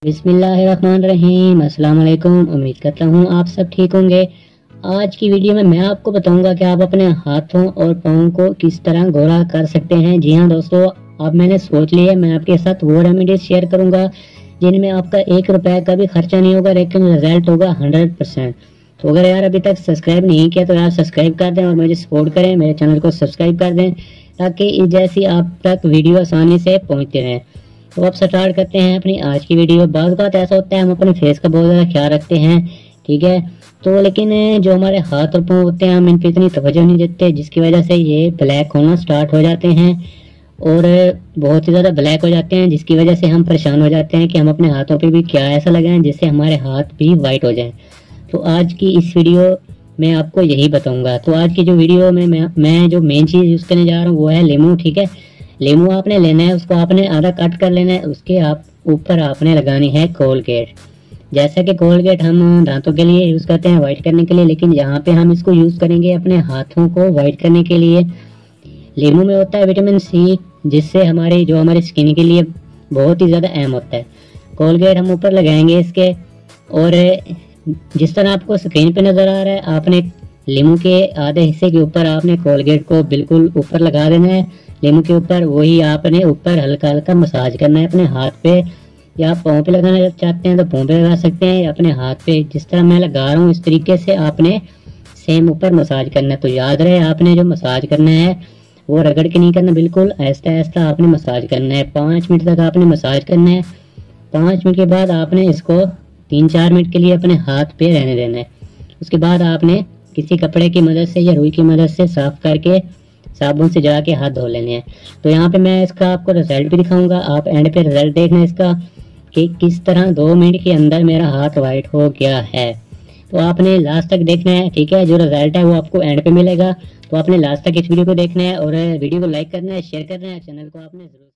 बिस्मिल्लाहिर्रहमानिर्रहीम। अस्सलाम वालेकुम। उम्मीद करता हूँ आप सब ठीक होंगे। आज की वीडियो में मैं आपको बताऊंगा कि आप अपने हाथों और पाँव को किस तरह गोरा कर सकते हैं। जी हाँ दोस्तों, अब मैंने सोच लिया मैं आपके साथ वो रेमेडीज शेयर करूंगा जिनमें आपका 1 रुपए का भी खर्चा नहीं होगा, लेकिन रिजल्ट होगा 100%। तो अगर यार अभी तक सब्सक्राइब नहीं किया तो यार सब्सक्राइब कर दें और मुझे सपोर्ट करें, मेरे चैनल को सब्सक्राइब कर दें ताकि जैसी आप तक वीडियो आसानी से पहुँचते रहें। तो अब स्टार्ट करते हैं अपनी आज की वीडियो। बात बात ऐसा होता है हम अपने फेस का बहुत ज़्यादा ख्याल रखते हैं, ठीक है, तो लेकिन जो हमारे हाथ और पाँव होते हैं हम इन पर इतनी तवज्जो नहीं देते, जिसकी वजह से ये ब्लैक होना स्टार्ट हो जाते हैं और बहुत ही ज़्यादा ब्लैक हो जाते हैं, जिसकी वजह से हम परेशान हो जाते हैं कि हम अपने हाथों पे भी क्या ऐसा लगाएं जिससे हमारे हाथ भी वाइट हो जाएं। तो आज की इस वीडियो में आपको यही बताऊंगा। तो आज की जो वीडियो में मैं जो मेन चीज़ यूज़ करने जा रहा हूँ वो है लीमू, ठीक है। लीमू आपने लेना है, उसको आपने आधा कट कर लेना है, उसके आप ऊपर आपने लगानी है कोलगेट। जैसा कि कोलगेट हम दांतों के लिए यूज़ करते हैं वाइट करने के लिए, लेकिन यहाँ पे हम इसको यूज़ करेंगे अपने हाथों को वाइट करने के लिए। लीमू में होता है विटामिन सी, जिससे हमारी स्किन के लिए बहुत ही ज़्यादा अहम होता है। कोलगेट हम ऊपर लगाएंगे इसके, और जिस तरह आपको स्क्रीन पे नज़र आ रहा है, आपने लीमू के आधे हिस्से के ऊपर आपने कोलगेट को बिल्कुल ऊपर लगा देना है। लीमू के ऊपर वही आपने ऊपर हल्का हल्का मसाज करना है अपने हाथ पे, या पाँव पे लगाना चाहते हैं तो पाँव पे लगा सकते हैं, या अपने हाथ पे जिस तरह मैं लगा रहा हूँ इस तरीके से आपने सेम ऊपर मसाज करना है। तो याद रहे आपने जो मसाज करना है वो रगड़ के नहीं करना, बिल्कुल आहिस्ता आहिस्ता आपने मसाज करना है। 5 मिनट तक आपने मसाज करना है। 5 मिनट के बाद आपने इसको 3-4 मिनट के लिए अपने हाथ पे रहने देना है। उसके बाद आपने किसी कपड़े की मदद से या रुई की मदद से साफ करके साबुन से जाके हाथ धो लेने हैं। तो यहाँ पे मैं इसका आपको रिजल्ट भी दिखाऊंगा, आप एंड पे रिजल्ट देखना इसका कि किस तरह 2 मिनट के अंदर मेरा हाथ वाइट हो गया है। तो आपने लास्ट तक देखना है, ठीक है। जो रिजल्ट है वो आपको एंड पे मिलेगा, तो आपने लास्ट तक इस वीडियो को देखना है और वीडियो को लाइक करना है, शेयर करना है, चैनल को आपने जरूर